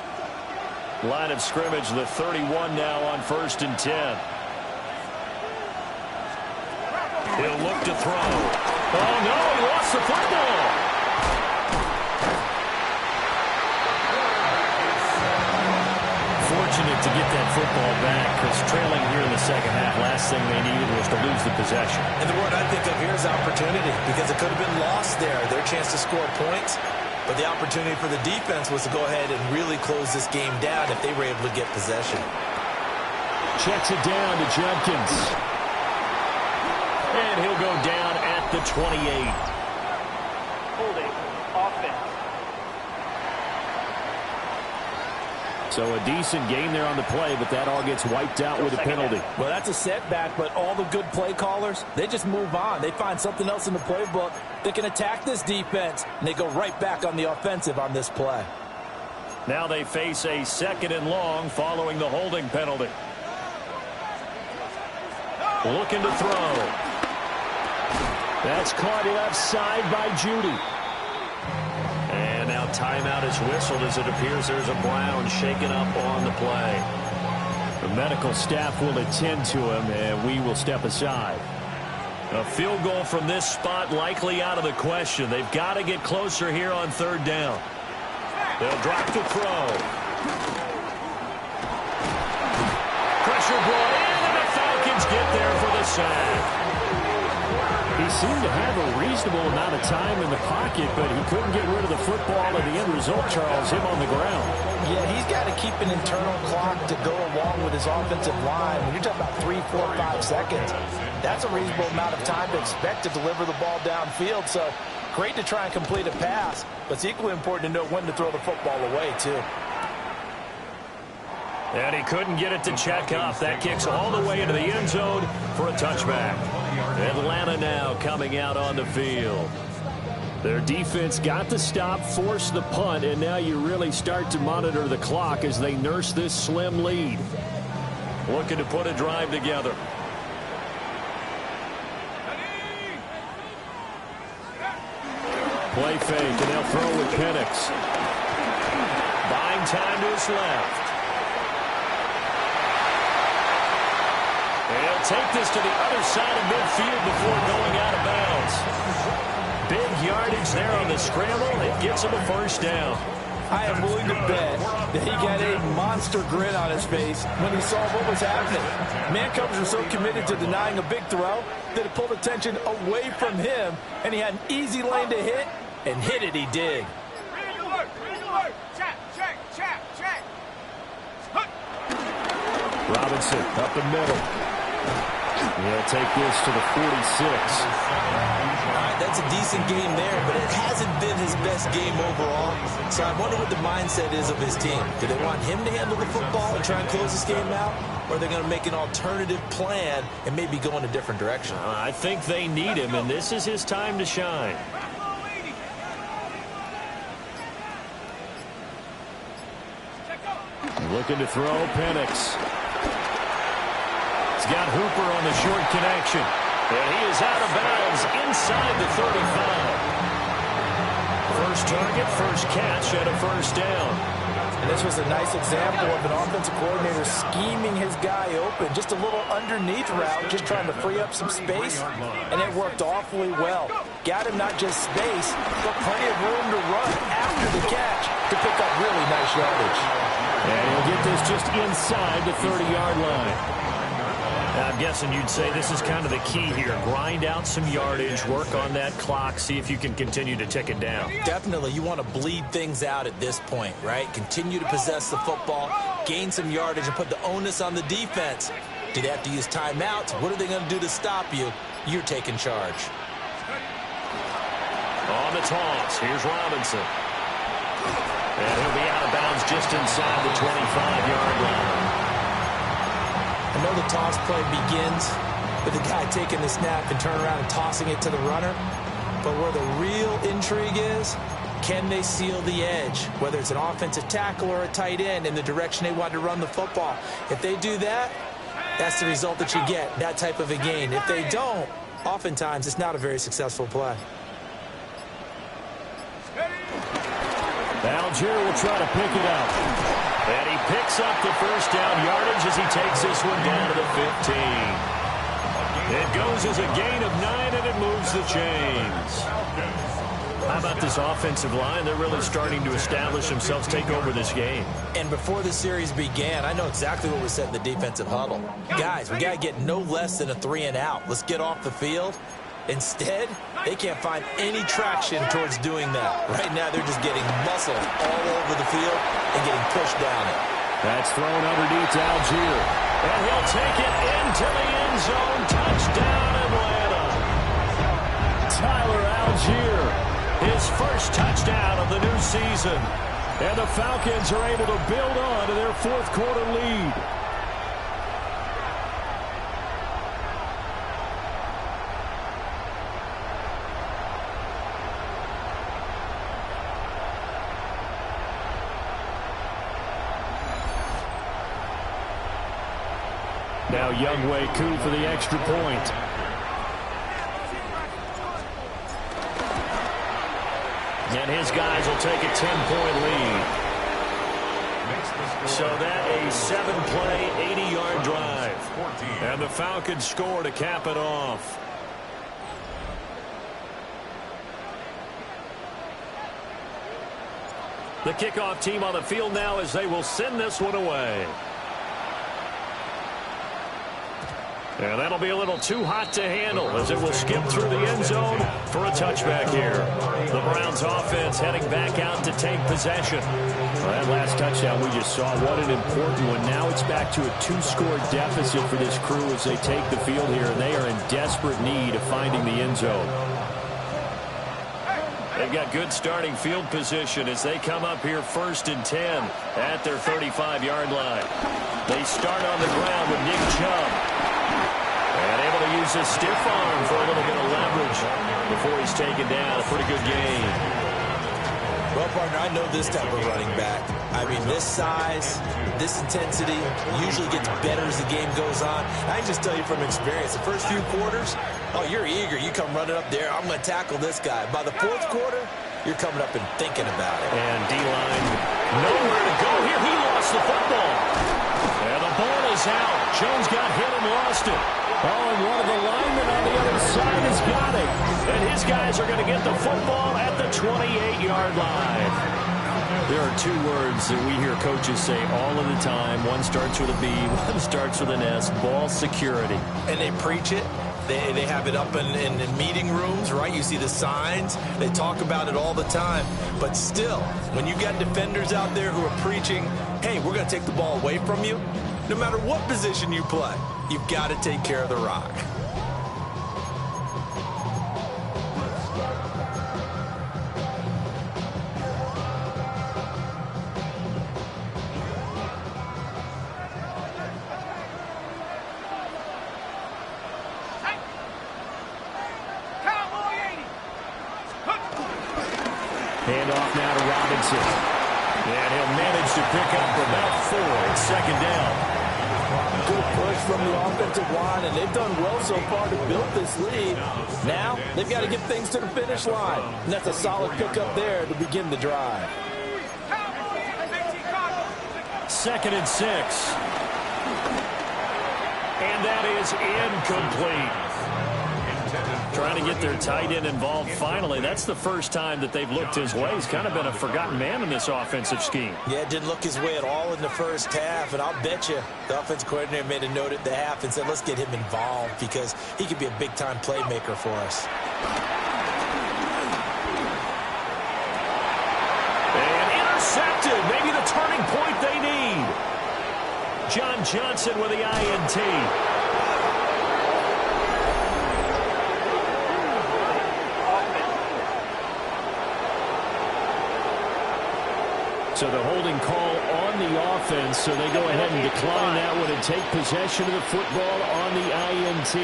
Line of scrimmage, the 31 now on 1st and 10. He'll look to throw. Oh, no, he lost the football. Fortunate to get that football back because trailing here in the 2nd half, last thing they needed was to lose the possession. And the word I think of here is opportunity because it could have been lost there, their chance to score points. But the opportunity for the defense was to go ahead and really close this game down if they were able to get possession. Checks it down to Jenkins. And he'll go down at the 28. Holding offense. So a decent game there on the play, but that all gets wiped out with a penalty. Well, that's a setback, but all the good play callers, they just move on. They find something else in the playbook. They can attack this defense, and they go right back on the offensive on this play. Now they face a 2nd and long following the holding penalty. Looking to throw. That's caught left side by Judy. And now timeout is whistled as it appears there's a Brown shaken up on the play. The medical staff will attend to him, and we will step aside. A field goal from this spot likely out of the question. They've got to get closer here on third down. They'll drop to throw. Pressure brought in, and the Falcons get there for the sack. He seemed to have a reasonable amount of time in the pocket, but he couldn't get rid of the football, and the end result, Charles, him on the ground. Yeah, he's got to keep an internal clock to go along with his offensive line. When you're talking about 3, 4, 5 seconds, that's a reasonable amount of time to expect to deliver the ball downfield. So great to try and complete a pass, but it's equally important to know when to throw the football away, too. And he couldn't get it to check up. That kicks all the way into the end zone for a touchback. Atlanta now coming out on the field. Their defense got the stop, forced the punt, and now you really start to monitor the clock as they nurse this slim lead. Looking to put a drive together. Play fake, and they'll throw with Penix. Buying time to his left. He'll take this to the other side of midfield before going out of bounds. Big yardage there on the scramble. It gets him a first down. I am willing to bet that he got a monster grin on his face when he saw what was happening. Man coverage was so committed to denying a big throw that it pulled attention away from him, and he had an easy lane to hit, and hit it he did. Robinson up the middle. He'll take this to the 46. That's a decent game there, but it hasn't been his best game overall. So I wonder what the mindset is of his team. Do they want him to handle the football and try and close this game out? Or are they going to make an alternative plan and maybe go in a different direction? I think they need him, and this is his time to shine. Looking to throw, Penix. He's got Hooper on the short connection. And he is out of bounds inside the 35. First target, first catch, and a first down. And this was a nice example of an offensive coordinator scheming his guy open. Just a little underneath route, just trying to free up some space, and it worked awfully well. Got him not just space, but plenty of room to run after the catch to pick up really nice yardage. And he'll get this just inside the 30-yard line. I'm guessing you'd say this is kind of the key here. Grind out some yardage, work on that clock, see if you can continue to tick it down. Definitely. You want to bleed things out at this point, right? Continue to possess the football, gain some yardage, and put the onus on the defense. Do they have to use timeouts? What are they going to do to stop you? You're taking charge. On the toss, here's Robinson. And he'll be out of bounds just inside the 25-yard line. I know the toss play begins with the guy taking the snap and turning around and tossing it to the runner. But where the real intrigue is, can they seal the edge? Whether it's an offensive tackle or a tight end in the direction they want to run the football. If they do that, that's the result that you get, that type of a gain. If they don't, oftentimes it's not a very successful play. Algier will try to pick it up. And he picks up the first down yardage as he takes this one down to the 15. It goes as a gain of 9, and it moves the chains. How about this offensive line? They're really starting to establish themselves, take over this game. And before the series began, I know exactly what was said in the defensive huddle. Guys, we got to get no less than a 3-and-out. Let's get off the field. Instead, they can't find any traction towards doing that. Right now, they're just getting muscled all over the field and getting pushed down it. That's thrown underneath to Algier. And he'll take it into the end zone. Touchdown, Atlanta. Tyler Algier, his first touchdown of the new season. And the Falcons are able to build on to their fourth quarter lead. Now Younghoe Koo for the extra point. And his guys will take a 10-point lead. So that a 7-play, 80-yard drive. And the Falcons score to cap it off. The kickoff team on the field now as they will send this one away. And that'll be a little too hot to handle as it will skip through the end zone for a touchback here. The Browns offense heading back out to take possession. Well, that last touchdown we just saw, what an important one. Now it's back to a 2-score deficit for this crew as they take the field here. And they are in desperate need of finding the end zone. They've got good starting field position as they come up here 1st and 10 at their 35-yard line. They start on the ground with Nick Chubb. And able to use his stiff arm for a little bit of leverage before he's taken down. A pretty good game. Well, partner, I know this type of running back. I mean, this size, this intensity usually gets better as the game goes on. I can just tell you from experience, the first few quarters, oh, you're eager. You come running up there. I'm going to tackle this guy. By the 4th quarter, you're coming up and thinking about it. And D-line, nowhere to go here. He lost the football. And the ball is out. Jones got hit and lost it. Oh, and one of the linemen on the other side has got it. And his guys are going to get the football at the 28-yard line. There are 2 words that we hear coaches say all of the time. One starts with a B, one starts with an S. Ball security. And they preach it. They have it up in meeting rooms, right? You see the signs. They talk about it all the time. But still, when you got defenders out there who are preaching, hey, we're going to take the ball away from you, no matter what position you play, you've got to take care of the rock. Handoff now to Robinson. And he'll manage to pick up about 4. It's 2nd down. Good push from the offensive line, and they've done well so far to build this lead. Now, they've got to get things to the finish line. And that's a solid pickup there to begin the drive. 2nd and 6. And that is incomplete. Trying to get their tight end involved finally. That's the first time that they've looked his way. He's kind of been a forgotten man in this offensive scheme. Yeah, it didn't look his way at all in the first half, and I'll bet you the offensive coordinator made a note at the half and said, let's get him involved because he could be a big-time playmaker for us. And intercepted. Maybe the turning point they need. John Johnson with the INT. So the holding call on the offense, so they go ahead and decline that one and take possession of the football on the INT.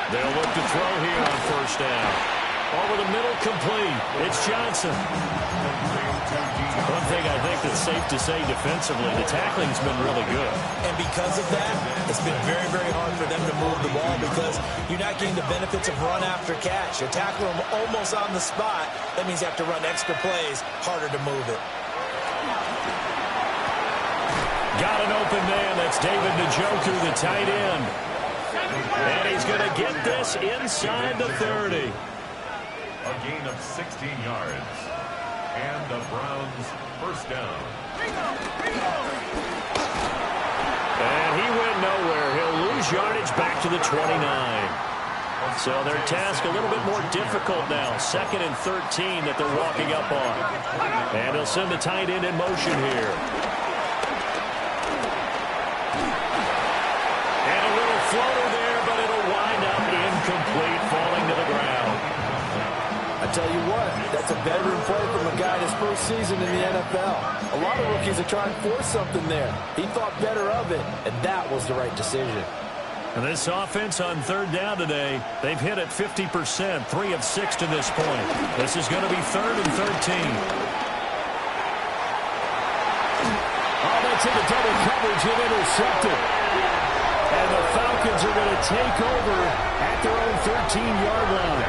They'll look to throw here on 1st down. Over the middle, complete. It's Johnson. One thing I think that's safe to say defensively, the tackling's been really good. And because of that, it's been very, very hard for them to move the ball because you're not getting the benefits of run after catch. You're tackling them almost on the spot. That means you have to run extra plays, harder to move it. Got an open man. That's David Njoku, the tight end. And he's going to get this inside the 30. A gain of 16 yards. And the Browns 1st down. And he went nowhere. He'll lose yardage back to the 29. So their task a little bit more difficult now. 2nd and 13 that they're walking up on. And he'll send the tight end in motion here. And a little floater there, but it'll wind up incomplete, falling to the ground. I tell you what, that's a veteran play from a guy in his first season in the NFL. A lot of rookies are trying to force something there. He thought better of it, and that was the right decision. And this offense on 3rd down today, they've hit it 50%, 3 of 6 to this point. This is going to be 3rd and 13. Oh, they gets into double coverage and intercepted. And the Falcons are going to take over at their own 13-yard line.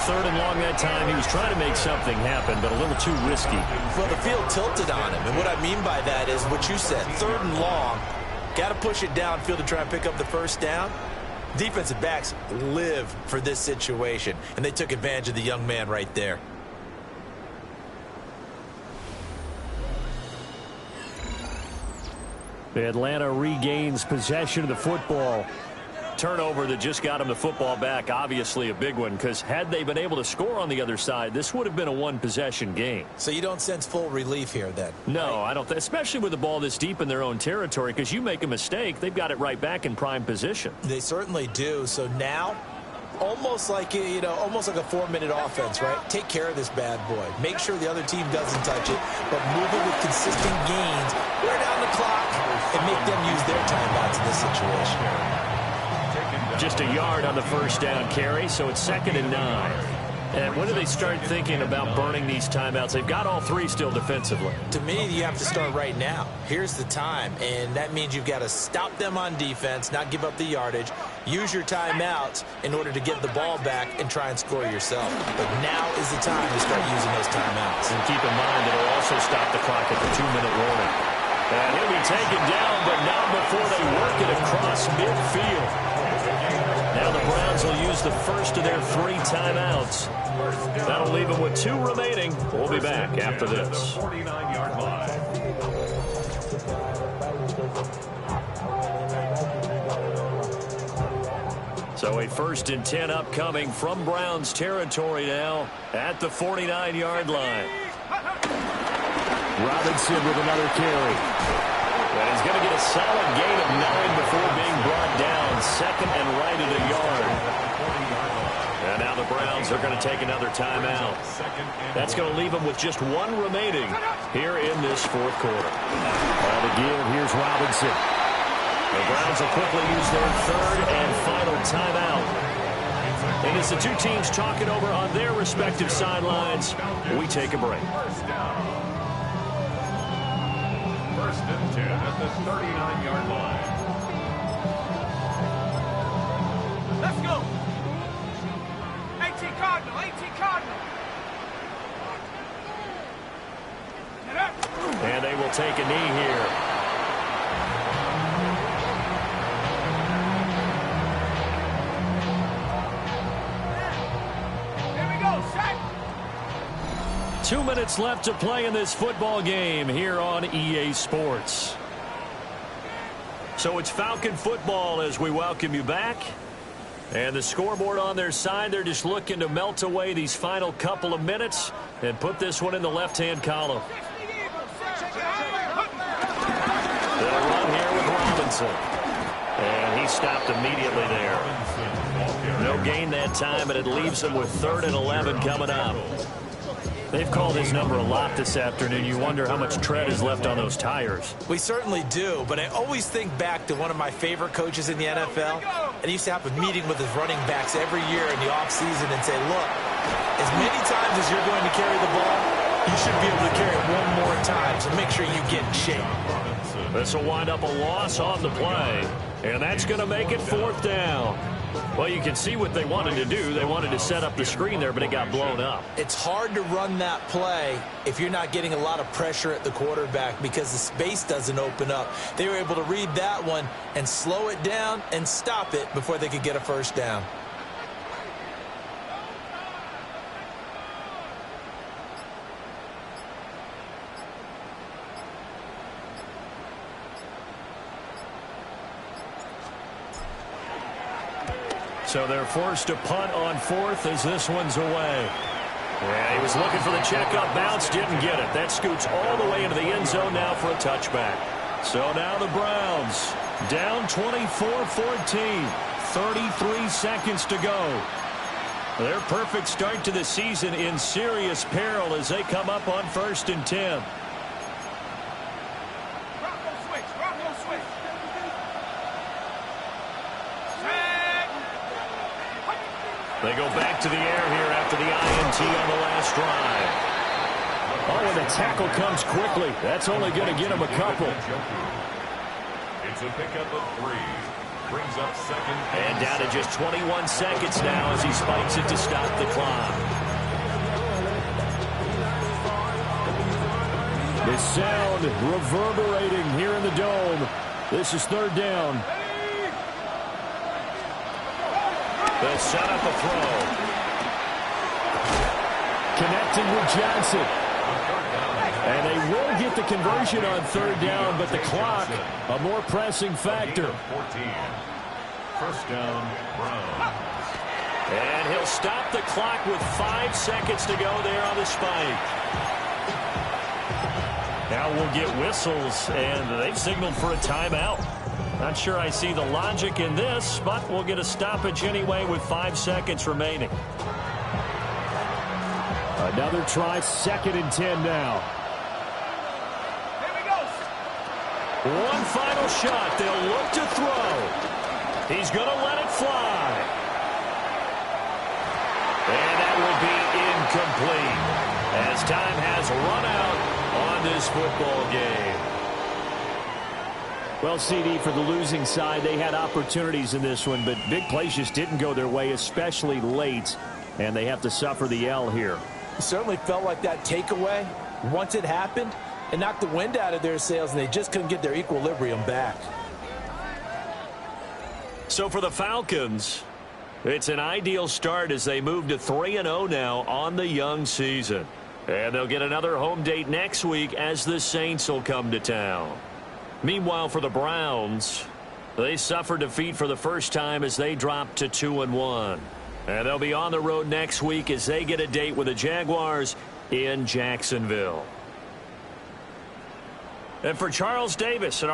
3rd and long that time. He was trying to make something happen, but a little too risky. Well, the field tilted on him, and what I mean by that is what you said. 3rd and long, got to push it downfield to try and pick up the first down. Defensive backs live for this situation, and they took advantage of the young man right there. Atlanta regains possession of the football. Turnover that just got him the football back, obviously a big one, because had they been able to score on the other side, this would have been a one-possession game. So you don't sense full relief here then? No, I don't, especially with the ball this deep in their own territory, because you make a mistake, they've got it right back in prime position. They certainly do. So now, almost like almost like a 4-minute offense, right? Take care of this bad boy. Make sure the other team doesn't touch it, but move it with consistent gains, wear down the clock, and make them use their timeouts in this situation. Just a yard on the first down carry, so it's 2nd and 9. And when do they start thinking about burning these timeouts? They've got all 3 still defensively. To me, you have to start right now. Here's the time, and that means you've got to stop them on defense, not give up the yardage, use your timeouts in order to get the ball back and try and score yourself. But now is the time to start using those timeouts. And keep in mind, it'll also stop the clock at the 2-minute warning. And he'll be taken down, but not before they work it across midfield. Now the Browns will use the first of their 3 timeouts. That'll leave them with 2 remaining. We'll be back after this. 49-yard line. So a 1st and 10 upcoming from Browns territory now at the 49-yard line. Robinson with another carry. And he's going to get a solid gain of 9 before being brought down. 2nd and right at a yard. And now the Browns are going to take another timeout. That's going to leave them with just 1 remaining here in this 4th quarter. Ball to give. Here's Robinson. The Browns will quickly use their 3rd and final timeout. And as the 2 teams talk it over on their respective sidelines, we take a break. 1st and 10 at the 39-yard line. Let's go. 18 Cardinal, 18 Cardinal. Get up. And they will take a knee here. Here we go, set. 2 minutes left to play in this football game here on EA Sports. So it's Falcon football as we welcome you back. And the scoreboard on their side, they're just looking to melt away these final couple of minutes and put this one in the left-hand column. They'll run here with Robinson. And he stopped immediately there. No gain that time, and it leaves them with 3rd and 11 coming up. They've called his number a lot this afternoon. You wonder how much tread is left on those tires. We certainly do, but I always think back to one of my favorite coaches in the NFL. And he used to have a meeting with his running backs every year in the offseason and say, look, as many times as you're going to carry the ball, you should be able to carry it 1 more time, so make sure you get in shape. This will wind up a loss on the play, and that's going to make it 4th down. Well, you can see what they wanted to do. They wanted to set up the screen there, but it got blown up. It's hard to run that play if you're not getting a lot of pressure at the quarterback because the space doesn't open up. They were able to read that one and slow it down and stop it before they could get a first down. So they're forced to punt on 4th as this one's away. Yeah, he was looking for the checkup bounce, didn't get it. That scoots all the way into the end zone now for a touchback. So now the Browns down 24-14, 33 seconds to go. Their perfect start to the season in serious peril as they come up on 1st and 10. They go back to the air here after the INT on the last drive. Oh, and the tackle comes quickly. That's only going to get him a couple. It's a pickup of 3. Brings up second. And down to just 21 seconds now as he spikes it to stop the clock. The sound reverberating here in the dome. This is 3rd down. They'll set up a throw. Connecting with Johnson. And they will get the conversion on 3rd down, but the clock, a more pressing factor. 14. First down, Browns. And he'll stop the clock with 5 seconds to go there on the spike. Now we'll get whistles, and they've signaled for a timeout. Not sure I see the logic in this, but we'll get a stoppage anyway with 5 seconds remaining. Another try, 2nd and 10 now. One final shot. They'll look to throw. He's going to let it fly. And that will be incomplete as time has run out on this football game. Well, CD, for the losing side, they had opportunities in this one, but big plays just didn't go their way, especially late, and they have to suffer the L here. It certainly felt like that takeaway, once it happened, it knocked the wind out of their sails, and they just couldn't get their equilibrium back. So for the Falcons, it's an ideal start as they move to 3-0 now on the young season. And they'll get another home date next week as the Saints will come to town. Meanwhile, for the Browns, they suffered defeat for the first time as they dropped to 2-1. And they'll be on the road next week as they get a date with the Jaguars in Jacksonville. And for Charles Davis and our